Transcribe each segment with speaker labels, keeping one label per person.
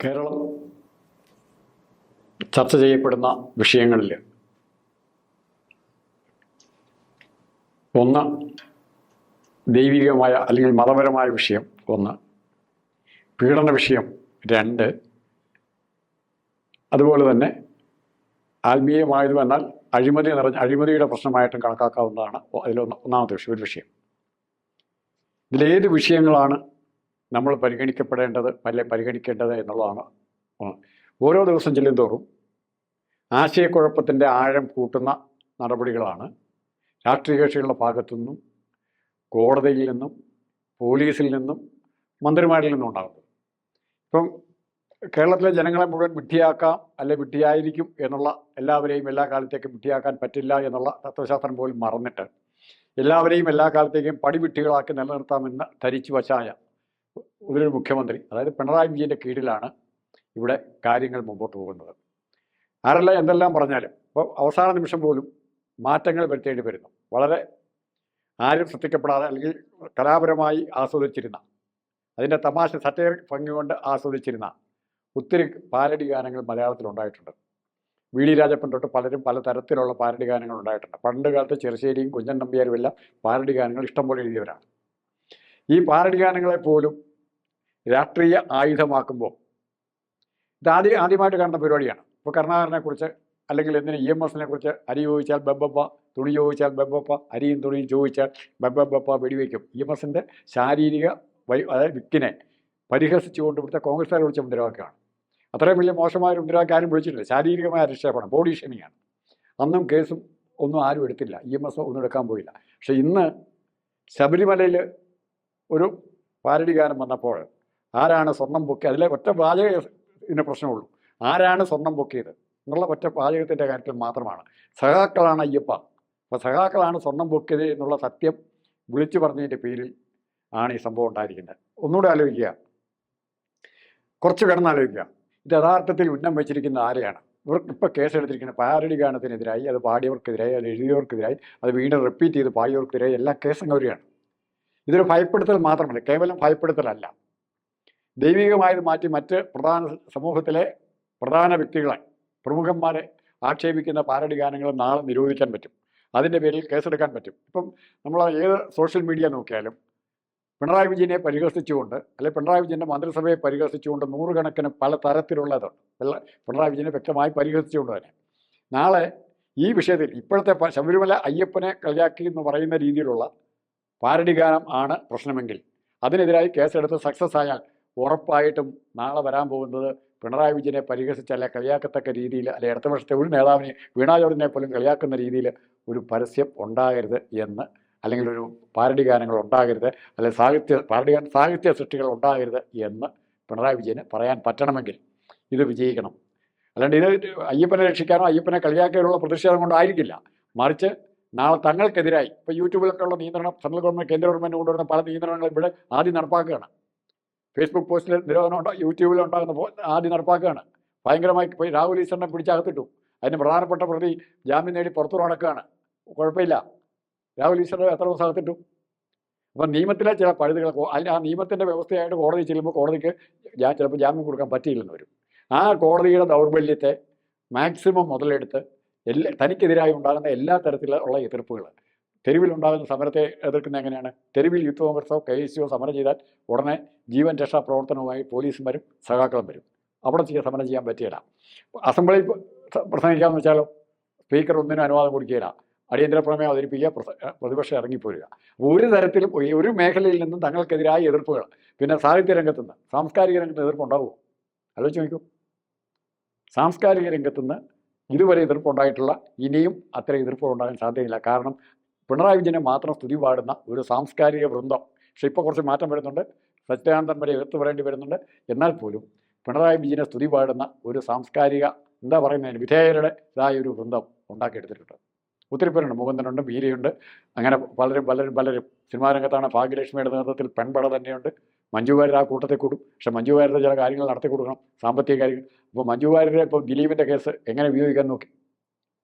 Speaker 1: കേരളം ചർച്ച ചെയ്യപ്പെടുന്ന വിഷയങ്ങളിൽ ഒന്ന് ദൈവികമായ അല്ലെങ്കിൽ മതപരമായ വിഷയം, ഒന്ന് പീഡന വിഷയം, രണ്ട് അതുപോലെ തന്നെ ആത്മീയമായതും എന്നാൽ അഴിമതിയുടെ പ്രശ്നമായിട്ടും കണക്കാക്കാവുന്നതാണ് ഒന്നാമത്തെ വിഷയം. ഒരു വിഷയം, ഇതിലേത് വിഷയങ്ങളാണ് നമ്മൾ പരിഗണിക്കേണ്ടത് എന്നുള്ളതാണ്. ഓരോ ദിവസം ചെല്ലുന്തോറും ആശയക്കുഴപ്പത്തിൻ്റെ ആഴം കൂട്ടുന്ന നടപടികളാണ് രാഷ്ട്രീയ കക്ഷികളുടെ ഭാഗത്തു നിന്നും, കോടതിയിൽ നിന്നും, പോലീസിൽ നിന്നും, മന്ത്രിമാരിൽ നിന്നും ഉണ്ടാകുന്നത്. ഇപ്പം കേരളത്തിലെ ജനങ്ങളെ മുഴുവൻ വിഡ്ഢിയാക്കാം, അല്ലെ വിഡ്ഢിയായിരിക്കും എന്നുള്ള, എല്ലാവരെയും എല്ലാ കാലത്തേക്കും വിഡ്ഢിയാക്കാൻ പറ്റില്ല എന്നുള്ള തത്വശാസ്ത്രം പോലും മറന്നിട്ട് എല്ലാവരെയും എല്ലാ കാലത്തേക്കും പടിവിഡ്ഢികളാക്കി നിലനിർത്താമെന്ന് ധരിച്ചു വച്ചായ ഒരു മുഖ്യമന്ത്രി, അതായത് പിണറായി വിജയൻ്റെ കീഴിലാണ് ഇവിടെ കാര്യങ്ങൾ മുമ്പോട്ട് പോകുന്നത്. ആരെല്ലാം എന്തെല്ലാം പറഞ്ഞാലും ഇപ്പോൾ അവസാന നിമിഷം പോലും മാറ്റങ്ങൾ വരുത്തേണ്ടി വരുന്നു. വളരെ ആരും ശ്രദ്ധിക്കപ്പെടാതെ അല്ലെങ്കിൽ കലാപരമായി ആസ്വദിച്ചിരുന്ന, അതിൻ്റെ തമാശ സറ്റയർ ഭംഗി കൊണ്ട് ആസ്വദിച്ചിരുന്ന ഒത്തിരി പാരഡി ഗാനങ്ങൾ മലയാളത്തിലുണ്ടായിട്ടുണ്ട്. വി ഡി രാജപ്പൻ തൊട്ട് പലരും പലതരത്തിലുള്ള പാരഡി ഗാനങ്ങൾ ഉണ്ടായിട്ടുണ്ട്. പണ്ട് കാലത്ത് ചെറുശ്ശേരിയും കുഞ്ചൻ നമ്പ്യാരും എല്ലാം പാരഡി ഗാനങ്ങൾ ഇഷ്ടംപോലെ എഴുതിയവരാണ്. ഈ പാരഡി ഗാനങ്ങളെ പോലും രാഷ്ട്രീയ ആയുധമാക്കുമ്പോൾ ഇത് ആദ്യമായിട്ട് കാണുന്ന പരിപാടിയാണ്. ഇപ്പോൾ കരുണാകരനെക്കുറിച്ച് അല്ലെങ്കിൽ എന്തിന് EMSനെ കുറിച്ച് അരി ചോദിച്ചാൽ ബെബ്ബപ്പ, തുണി ചോദിച്ചാൽ ബെബ്ബപ്പ, അരിയും തുണിയും ചോദിച്ചാൽ ബെബ്ബപ്പ വെടിവെക്കും. EMSൻ്റെ ശാരീരിക അതായത് വിക്കിനെ പരിഹസിച്ചുകൊണ്ട് ഇവിടുത്തെ കോൺഗ്രസ്സുകാർ വിളിച്ച മുദ്രാവാക്യമാണ്. അത്രയും വലിയ മോശമായ മുദ്രാവാക്യം ആരും വിളിച്ചിട്ടില്ല. ശാരീരികമായ അധിക്ഷേപണം, ബോഡി ഷേമിങ്ങാണ്. അന്നും കേസും ഒന്നും ആരും എടുത്തില്ല, EMS ഒന്നും എടുക്കാൻ പോയില്ല. പക്ഷെ ഇന്ന് ശബരിമലയിൽ ഒരു പാരഡി ഗാനം വന്നപ്പോൾ ആരാണ് സ്വർണം പൊക്കി, അതിലെ ഒറ്റ വാചകത്തിന് പ്രശ്നമുള്ളൂ, ആരാണ് സ്വർണം പൊക്കിയത് എന്നുള്ള ഒറ്റ വാചകത്തിൻ്റെ കാര്യത്തിൽ മാത്രമാണ്. സഖാക്കളാണ് അയ്യപ്പ, അപ്പോൾ സഖാക്കളാണ് സ്വർണം പൊക്കിയത് എന്നുള്ള സത്യം വിളിച്ചു പറഞ്ഞതിൻ്റെ പേരിൽ ആണ് ഈ സംഭവം ഉണ്ടായിരിക്കുന്നത്. ഒന്നുകൂടെ ആലോചിക്കുക, കുറച്ച് കിടന്നാലോചിക്കുക. ഇത് യഥാർത്ഥത്തിൽ ഉന്നം വെച്ചിരിക്കുന്ന ആരെയാണ്? ഇവർക്ക് ഇപ്പോൾ കേസെടുത്തിരിക്കുന്ന പാരഡി ഗാനത്തിനെതിരായി, അത് പാടിയവർക്കെതിരായി, അത് എഴുതിയവർക്കെതിരായി, അത് വീണ്ടും റിപ്പീറ്റ് ചെയ്ത് പാടിയവർക്കെതിരായി എല്ലാ കേസും ഗൗരിയാണ്. ഇതൊരു ഭയപ്പെടുത്തൽ മാത്രമല്ല, കേവലം ഭയപ്പെടുത്തലല്ല, ദൈവികമായത് മാറ്റി മറ്റ് സമൂഹത്തിലെ പ്രധാന വ്യക്തികളെ, പ്രമുഖന്മാരെ ആക്ഷേപിക്കുന്ന പാരഡി ഗാനങ്ങൾ നാളെ നിരോധിക്കാൻ പറ്റും. അതിൻ്റെ പേരിൽ കേസെടുക്കാൻ പറ്റും. ഇപ്പം നമ്മൾ ഏത് സോഷ്യൽ മീഡിയ നോക്കിയാലും പിണറായി വിജയനെ പരിഹസിച്ചുകൊണ്ട്, അല്ലെങ്കിൽ പിണറായി വിജയൻ്റെ മന്ത്രിസഭയെ പരിഹസിച്ചുകൊണ്ട് നൂറുകണക്കിന് പല തരത്തിലുള്ളതുണ്ട്. പിണറായി വിജയനെ വ്യക്തമായി പരിഹസിച്ചുകൊണ്ട് തന്നെ നാളെ ഈ വിഷയത്തിൽ ഇപ്പോഴത്തെ ശബരിമല അയ്യപ്പനെ കളിയാക്കി എന്ന് പറയുന്ന രീതിയിലുള്ള പാരഡി ഗാനം ആണ് പ്രശ്നമെങ്കിൽ അതിനെതിരായി കേസെടുത്ത് സക്സസ് ആയാൽ ഉറപ്പായിട്ടും നാളെ വരാൻ പോകുന്നത് പിണറായി വിജയനെ പരിഹസിച്ചല്ല കളിയാക്കത്തക്ക രീതിയിൽ, അല്ലെ അടുത്ത വർഷത്തെ ഒരു നേതാവിനെ, വീണാ ജോർജിനെ പോലും കളിയാക്കുന്ന രീതിയിൽ ഒരു പരസ്യം ഉണ്ടാകരുത് എന്ന്, അല്ലെങ്കിൽ ഒരു പാരഡി ഗാനങ്ങൾ ഉണ്ടാകരുത്, അല്ലെങ്കിൽ സാഹിത്യ സൃഷ്ടികൾ ഉണ്ടാകരുത് എന്ന് പിണറായി വിജയന് പറയാൻ പറ്റണമെങ്കിൽ ഇത് വിജയിക്കണം. അല്ലാണ്ട് ഇത് അയ്യപ്പനെ രക്ഷിക്കാനോ അയ്യപ്പനെ കളിയാക്കാനുള്ള പ്രതിഷേധം കൊണ്ടായിരിക്കില്ല. മറിച്ച് നാളെ തങ്ങൾക്കെതിരായി ഇപ്പോൾ യൂട്യൂബിലൊക്കെ ഉള്ള നിയന്ത്രണം, സെൻട്രൽ ഗവൺമെൻറ്, കേന്ദ്ര ഗവൺമെൻറ് കൊണ്ടുവരുന്ന പല നിയന്ത്രണങ്ങളും ഇവിടെ ആദ്യം നടപ്പാക്കുകയാണ്. ഫേസ്ബുക്ക് പോസ്റ്റിൽ നിരോധനം യൂട്യൂബിലുണ്ടാകുന്ന ആദ്യം നടപ്പാക്കുകയാണ്. ഭയങ്കരമായി പോയി രാഹുൽ ഈശ്വറിനെ പിടിച്ചകത്തിട്ടു. അതിന് പ്രധാനപ്പെട്ട പ്രതി ജാമ്യം നേടി പുറത്തു നടക്കുകയാണ്. കുഴപ്പമില്ല, രാഹുൽ ഈശ്വറിനെ എത്ര ദിവസം അകത്തിട്ടു. അപ്പം നിയമത്തിലെ ചില പഴുതുകൾ, ആ നിയമത്തിൻ്റെ വ്യവസ്ഥയായിട്ട് കോടതി ചെല്ലുമ്പോൾ കോടതിക്ക് ചിലപ്പോൾ ജാമ്യം കൊടുക്കാൻ പറ്റിയില്ലെന്ന് വരും. ആ കോടതിയുടെ ദൗർബല്യത്തെ മാക്സിമം മുതലെടുത്ത് തനിക്കെതിരായി ഉണ്ടാകുന്ന എല്ലാ തരത്തിലുള്ള എതിർപ്പുകൾ, തെരുവിലുണ്ടാകുന്ന സമരത്തെ എതിർക്കുന്ന എങ്ങനെയാണ്? തെരുവിൽ യൂത്ത് കോൺഗ്രസോ KSUO സമരം ചെയ്താൽ ഉടനെ ജീവൻ രക്ഷാ പ്രവർത്തനവുമായി പോലീസും വരും, സഖാക്കളും വരും. അവിടെ സമരം ചെയ്യാൻ പറ്റിയില്ല. അസംബ്ലിയിൽ പ്രസംഗിക്കാമെന്ന് വെച്ചാലോ സ്പീക്കർ ഒന്നിനും അനുവാദം കൊടുക്കുകയില്ല. അടിയന്തര പ്രമേയം അവതരിപ്പിക്കുക, പ്രതിപക്ഷം ഇറങ്ങിപ്പോരുക. ഒരു തരത്തിലും ഒരു മേഖലയിൽ നിന്നും തങ്ങൾക്കെതിരായ എതിർപ്പുകൾ, പിന്നെ സാഹിത്യ രംഗത്തുനിന്ന്, സാംസ്കാരിക രംഗത്ത് എതിർപ്പുണ്ടാവുമോ? ആലോചിച്ച് നോക്കൂ. സാംസ്കാരിക രംഗത്തുനിന്ന് ഇതുവരെ എതിർപ്പുണ്ടായിട്ടുള്ള, ഇനിയും അത്ര എതിർപ്പുണ്ടാകാൻ സാധ്യതയില്ല. കാരണം പിണറായി വിജയനെ മാത്രം സ്തുതി പാടുന്ന ഒരു സാംസ്കാരിക വൃന്ദം. പക്ഷെ ഇപ്പോൾ കുറച്ച് മാറ്റം വരുന്നുണ്ട്, സച്ചിദാനന്ദൻ വരെ എതിർത്ത് പറയേണ്ടി വരുന്നുണ്ട്. എന്നാൽ പോലും പിണറായി വിജയനെ സ്തുതി പാടുന്ന ഒരു സാംസ്കാരിക, എന്താ പറയുന്നതിന് വിധേയരുടേതായ ഒരു വൃന്ദം ഉണ്ടാക്കിയെടുത്തിട്ടുണ്ട്. ഒത്തിരി പേരുണ്ട്, മുകുന്ദനുണ്ട്, ബീരയുണ്ട്, അങ്ങനെ പലരും. സിനിമാ രംഗത്താണ് ഭാഗ്യലക്ഷ്മിയുടെ നേതൃത്വത്തിൽ പെൺപട തന്നെയുണ്ട്. മഞ്ജു വാര്യർ ആ കൂട്ടത്തിൽ കൂടും. പക്ഷെ മഞ്ജു വാര്യരുടെ ചില കാര്യങ്ങൾ നടത്തി കൊടുക്കണം, സാമ്പത്തിക കാര്യങ്ങൾ. അപ്പോൾ മഞ്ജു വാര്യരെ ഇപ്പോൾ ദിലീപിൻ്റെ കേസ് എങ്ങനെ ഉപയോഗിക്കാൻ നോക്കി?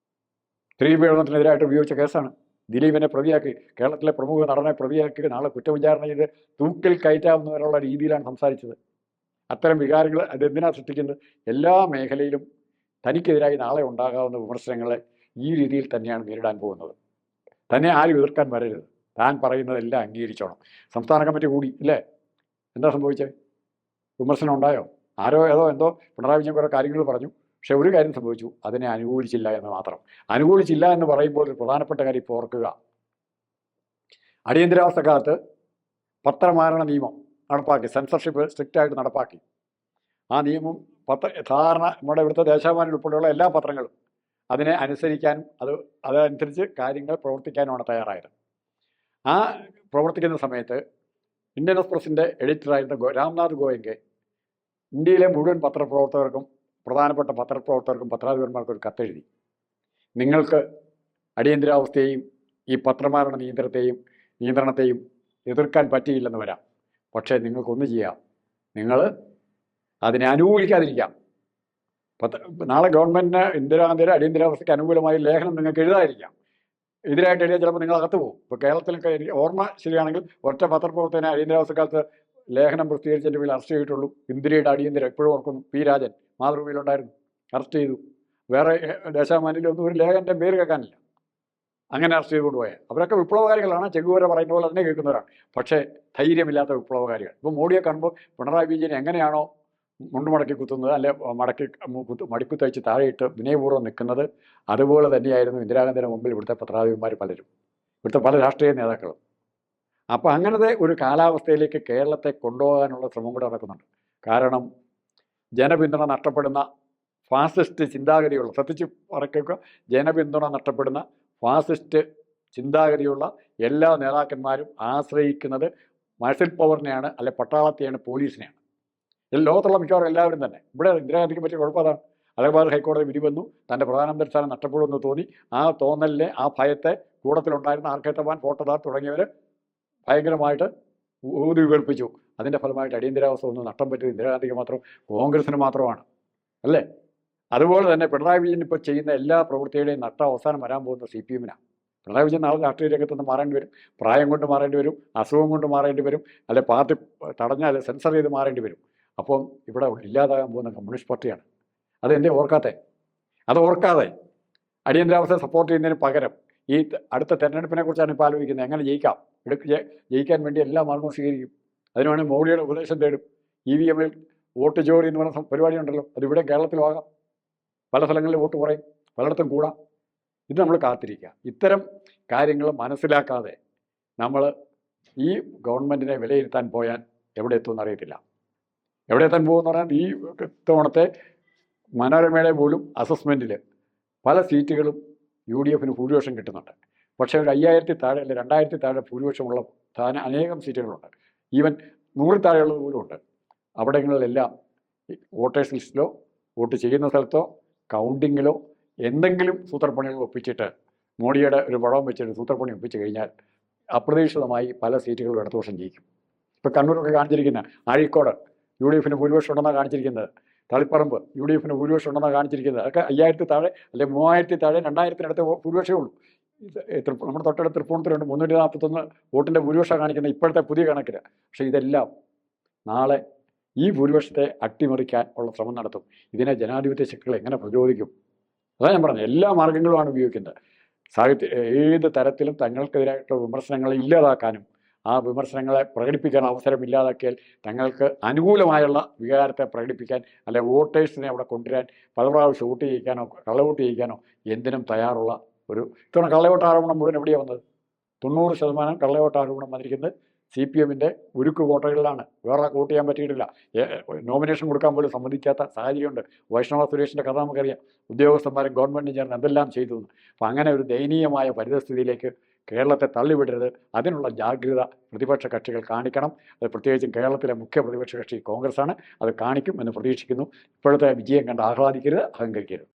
Speaker 1: സ്ത്രീ പീഡനത്തിനെതിരായിട്ട് ഉപയോഗിച്ച കേസാണ്. ദിലീപിനെ പ്രതിയാക്കി, കേരളത്തിലെ പ്രമുഖ നടനെ പ്രതിയാക്കി നാളെ കുറ്റവിചാരണ ചെയ്ത് തൂക്കിൽ കയറ്റാവുന്നവരുള്ള രീതിയിലാണ് സംസാരിച്ചത്. അത്തരം വികാരങ്ങൾ അതെന്തിനാണ് സൃഷ്ടിക്കുന്നത്? എല്ലാ മേഖലയിലും തനിക്കെതിരായി നാളെ ഉണ്ടാകാവുന്ന വിമർശനങ്ങളെ ഈ രീതിയിൽ തന്നെയാണ് നേരിടാൻ പോകുന്നത്. തന്നെ ആരും എതിർക്കാൻ വരരുത്, താൻ പറയുന്നതെല്ലാം അംഗീകരിച്ചോണം. സംസ്ഥാന കമ്മിറ്റി കൂടി ഇല്ലേ? എന്താ സംഭവിച്ചത്? വിമർശനം ഉണ്ടായോ? ആരോ എന്തോ പിണറായി വിജയൻ കുറേ കാര്യങ്ങൾ പറഞ്ഞു, പക്ഷെ ഒരു കാര്യം സംഭവിച്ചു, അതിനെ അനുകൂലിച്ചില്ല എന്ന് മാത്രം. അനുകൂലിച്ചില്ല എന്ന് പറയുമ്പോൾ ഒരു പ്രധാനപ്പെട്ട കാര്യം ഇപ്പോൾ ഓർക്കുക. അടിയന്തരാവസ്ഥ കാലത്ത് പത്രമാരണ നിയമം നടപ്പാക്കി, സെൻസർഷിപ്പ് സ്ട്രിക്റ്റായിട്ട് നടപ്പാക്കി. ആ നിയമം സാധാരണ നമ്മുടെ ഇവിടുത്തെ ദേശാഭിമാനി ഉൾപ്പെടെയുള്ള എല്ലാ പത്രങ്ങളും അതിനെ അനുസരിക്കാനും അതനുസരിച്ച് കാര്യങ്ങൾ പ്രവർത്തിക്കാനുമാണ് തയ്യാറായത്. ആ പ്രവർത്തിക്കുന്ന സമയത്ത് ഇന്ത്യൻ എക്സ്പ്രസിൻ്റെ എഡിറ്ററായിരുന്ന രാംനാഥ് ഗോയങ്കെ ഇന്ത്യയിലെ മുഴുവൻ പത്രപ്രവർത്തകർക്കും, പ്രധാനപ്പെട്ട പത്രപ്രവർത്തകർക്കും പത്രാധിപന്മാർക്കും ഒരു കത്തെഴുതി. നിങ്ങൾക്ക് അടിയന്തരാവസ്ഥയെയും ഈ പത്രമാരണ നിയന്ത്രണത്തെയും എതിർക്കാൻ പറ്റിയില്ലെന്ന് വരാം, പക്ഷേ നിങ്ങൾക്കൊന്ന് ചെയ്യാം, നിങ്ങൾ അതിനെ അനുകൂലിക്കാതിരിക്കാം. നാളെ ഗവൺമെൻറ്റിന് ഇന്ദിരാഗാന്ധിയുടെ അടിയന്തരാവസ്ഥയ്ക്ക് അനുകൂലമായ ലേഖനം നിങ്ങൾക്ക് എഴുതാതിരിക്കാം. എതിരായിട്ട് എഴുതിയാൽ ചിലപ്പോൾ നിങ്ങൾ അകത്ത് പോകും. ഇപ്പോൾ കേരളത്തിലൊക്കെ ഓർമ്മ ശരിയാണെങ്കിൽ ഒറ്റ പത്രപ്രവർത്തകനെ അടിയന്തരാവസ്ഥ കാലത്ത് ലേഖനം പ്രസിദ്ധീകരിച്ചതിൻ്റെ പേരിൽ അറസ്റ്റ് ചെയ്തിട്ടുള്ളൂ. ഇന്ദിരയുടെ അടിയന്തരം ഇപ്പോഴും ഓർക്കുന്നു. പി രാജൻ മാതൃഭൂമിയിലുണ്ടായിരുന്നു, അറസ്റ്റ് ചെയ്തു. വേറെ ദേശാഭിമാനിയിലൊന്നും ഒരു ലേഖൻ്റെ പേര് കേൾക്കാനില്ല, അങ്ങനെ അറസ്റ്റ് ചെയ്ത് കൊണ്ടുപോയത്. അവരൊക്കെ വിപ്ലവകാരികളാണ്, ചെഗുവേര പറയുന്ന പോലെ തന്നെ കേൾക്കുന്നവരാണ്, പക്ഷേ ധൈര്യമില്ലാത്ത വിപ്ലവകാരികൾ. ഇപ്പോൾ മോഡിയെ കാണുമ്പോൾ പിണറായി വിജയൻ എങ്ങനെയാണോ മുണ്ട് മടക്കി കുത്തുന്നത്, അല്ലെ മടിക്കുത്തയച്ച് താഴെയിട്ട് വിനയപൂർവ്വം നിൽക്കുന്നത്, അതുപോലെ തന്നെയായിരുന്നു ഇന്ദിരാഗാന്ധിയുടെ മുമ്പിൽ ഇവിടുത്തെ പത്രാധിപന്മാർ പലരും, ഇവിടുത്തെ പല രാഷ്ട്രീയ നേതാക്കളും. അപ്പോൾ അങ്ങനത്തെ ഒരു കാലാവസ്ഥയിലേക്ക് കേരളത്തെ കൊണ്ടുപോകാനുള്ള ശ്രമം കൂടെ നടക്കുന്നുണ്ട്. കാരണം ജനപിന്തുണ നഷ്ടപ്പെടുന്ന ഫാസിസ്റ്റ് ചിന്താഗതിയുള്ള, ശ്രദ്ധിച്ച് പറയ്ക്കുക, ജനപിന്തുണ നഷ്ടപ്പെടുന്ന ഫാസിസ്റ്റ് ചിന്താഗതിയുള്ള എല്ലാ നേതാക്കന്മാരും ആശ്രയിക്കുന്നത് മസിൽ പവറിനെയാണ്, അല്ലെ പട്ടാളത്തെയാണ്, പോലീസിനെയാണ്. ലോകത്തുള്ള മിക്കവാറും എല്ലാവരും തന്നെ. ഇവിടെ ഇന്ദിരാഗാന്ധിക്ക് പറ്റിയ കുഴപ്പമാണ്, അലഹബാദ് ഹൈക്കോടതി വിധി വന്നു, തൻ്റെ പ്രധാനമന്ത്രി സ്ഥാനം നഷ്ടപ്പെടുമെന്ന് തോന്നി. ആ തോന്നലിനെ, ആ ഭയത്തെ കൂടത്തിലുണ്ടായിരുന്ന ആർക്കേത്തവാൻ, ഫോട്ടദാർ തുടങ്ങിയവർ ഭയങ്കരമായിട്ട് ഊതി വീർപ്പിച്ചു. അതിൻ്റെ ഫലമായിട്ട് അടിയന്തരാവസ്ഥ ഒന്നും നഷ്ടം പറ്റിയത് ഇന്ദിരാഗാന്ധിക്ക് മാത്രം, കോൺഗ്രസിന് മാത്രമാണ്, അല്ലേ? അതുപോലെ തന്നെ പിണറായി വിജയൻ ഇപ്പോൾ ചെയ്യുന്ന എല്ലാ പ്രവൃത്തിയുടെയും നഷ്ടം അവസാനം വരാൻ പോകുന്ന CPM-നാണ്. പിണറായി വിജയൻ നാളെ രാഷ്ട്രീയ രംഗത്ത് നിന്ന് മാറേണ്ടി വരും, പ്രായം കൊണ്ട് മാറേണ്ടി വരും, അസുഖം കൊണ്ട് മാറേണ്ടി വരും, അല്ലെ പാർട്ടി തടഞ്ഞാൽ സെൻസർ ചെയ്ത് മാറേണ്ടി വരും. അപ്പം ഇവിടെ ഇല്ലാതാകാൻ പോകുന്ന കമ്മ്യൂണിസ്റ്റ് പാർട്ടിയാണ്. അതെന്തേ ഓർക്കാതെ? അത് ഓർക്കാതെ അടിയന്തരാവസ്ഥ സപ്പോർട്ട് ചെയ്യുന്നതിന് പകരം ഈ അടുത്ത തെരഞ്ഞെടുപ്പിനെ കുറിച്ചാണ് ഇപ്പോൾ ആലോചിക്കുന്നത്. എങ്ങനെ ജയിക്കാൻ വേണ്ടി എല്ലാ മാർഗവും സ്വീകരിക്കും. അതിനുവേണ്ടി മോഡിയുടെ ഉപദേശം തേടും. EVM-ൽ വോട്ട് ചോറി എന്ന് പറയുന്ന പരിപാടി ഉണ്ടല്ലോ, അതിവിടെ കേരളത്തിലും ആകാം, പല സ്ഥലങ്ങളിൽ വോട്ട് കുറയും, പലയിടത്തും കൂടാം. ഇത് നമ്മൾ കാത്തിരിക്കുക. ഇത്തരം കാര്യങ്ങൾ മനസ്സിലാക്കാതെ നമ്മൾ ഈ ഗവൺമെൻറ്റിനെ വിലയിരുത്താൻ പോയാൽ എവിടെ എത്തുമെന്ന് അറിയത്തില്ല. എവിടെ എത്താൻ പോകുമെന്ന് പറഞ്ഞാൽ, ഈ തവണത്തെ മനോരമയുടെ പോലും അസസ്മെൻറ്റിൽ പല സീറ്റുകളും UDF-ന് ഭൂരിപക്ഷം കിട്ടുന്നുണ്ട്. പക്ഷേ ഒരു 5000 താഴെ, അല്ലെ 2000 താഴെ ഭൂരിപക്ഷമുള്ള അനേകം സീറ്റുകളുണ്ട്. ഈവൻ 100 താഴെയുള്ളത് പോലും ഉണ്ട്. അവിടങ്ങളിലെല്ലാം വോട്ടേഴ്സ് ലിസ്റ്റിലോ വോട്ട് ചെയ്യുന്ന സ്ഥലത്തോ കൗണ്ടിങ്ങിലോ എന്തെങ്കിലും സൂത്രപ്പണികൾ ഒപ്പിച്ചിട്ട്, മോഡിയുടെ ഒരു പടം വെച്ചിട്ട് സൂത്രപ്പണി ഒപ്പിച്ച് കഴിഞ്ഞാൽ അപ്രതീക്ഷിതമായി പല സീറ്റുകളും ഇടതുപക്ഷം ജയിക്കും. ഇപ്പോൾ കണ്ണൂരൊക്കെ കാണിച്ചിരിക്കുന്ന അഴീക്കോട് UDF-ന് ഭൂരിപക്ഷം ഉണ്ടെന്നാണ് കാണിച്ചിരിക്കുന്നത്. തളിപ്പറമ്പ് UDF-ന് ഭൂരിപക്ഷം ഉണ്ടെന്നാണ് കാണിച്ചിരിക്കുന്നത്. അതൊക്കെ 5000 താഴെ, അല്ലെ 3000 താഴെ, 2000-ന് ഭൂരിപക്ഷമേ ഉള്ളൂ. നമ്മുടെ തൊട്ടടുത്ത് തൃപ്പൂണിത്തുറയുണ്ട് 341 വോട്ടിൻ്റെ ഭൂരിപക്ഷം കാണിക്കുന്നത് ഇപ്പോഴത്തെ പുതിയ കണക്കിന്. പക്ഷേ ഇതെല്ലാം നാളെ ഈ ഭൂരിപക്ഷത്തെ അട്ടിമറിക്കാൻ ഉള്ള ശ്രമം നടത്തും. ഇതിനെ ജനാധിപത്യ ശക്തികൾ എങ്ങനെ പ്രതിരോധിക്കും? അതാണ് ഞാൻ പറഞ്ഞത്. എല്ലാ മാർഗങ്ങളുമാണ് ഉപയോഗിക്കുന്നത്. ഏത് തരത്തിലും തങ്ങൾക്കെതിരായിട്ടുള്ള വിമർശനങ്ങളെ ഇല്ലാതാക്കാനും ആ വിമർശനങ്ങളെ പ്രകടിപ്പിക്കാൻ അവസരം ഇല്ലാതാക്കിയാൽ തങ്ങൾക്ക് അനുകൂലമായുള്ള വികാരത്തെ പ്രകടിപ്പിക്കാൻ, അല്ലെ വോട്ടേഴ്സിനെ അവിടെ കൊണ്ടുവരാൻ, പല പ്രാവശ്യം വോട്ട് ചെയ്യിക്കാനോ കള്ളവോട്ട് ചെയ്യിക്കാനോ എന്തിനും തയ്യാറുള്ള ഒരു ഇത്തവണ കള്ളവോട്ട് ആരോപണം മുഴുവൻ എവിടെയാണ് വന്നത്? 90% കള്ളവോട്ട് ആരോപണം വന്നിരിക്കുന്നത് CPM-ൻ്റെ ഉരുക്ക് കോട്ടകളിലാണ്. വേറെ വോട്ട് ചെയ്യാൻ പറ്റിയിട്ടില്ല. നോമിനേഷൻ കൊടുക്കാൻ പോലും സമ്മതിക്കാത്ത സാഹചര്യമുണ്ട്. വൈഷ്ണവ സുരേഷിൻ്റെ കഥ നമുക്കറിയാം. ഉദ്യോഗസ്ഥന്മാരും ഗവൺമെൻറ്റും ചേർന്ന് എന്തെല്ലാം ചെയ്തു എന്ന്. അപ്പം അങ്ങനെ ഒരു ദയനീയമായ പരിതസ്ഥിതിയിലേക്ക് കേരളത്തെ തള്ളിവിടരുത്. അതിനുള്ള ജാഗ്രത പ്രതിപക്ഷ കക്ഷികൾ കാണിക്കണം. അത് പ്രത്യേകിച്ചും കേരളത്തിലെ മുഖ്യ പ്രതിപക്ഷ കക്ഷി കോൺഗ്രസ്സാണ്. അത് കാണിക്കും എന്ന് പ്രതീക്ഷിക്കുന്നു. ഇപ്പോഴത്തെ വിജയം കണ്ട് ആഹ്ലാദിക്കരുത്, അഹങ്കരിക്കരുത്.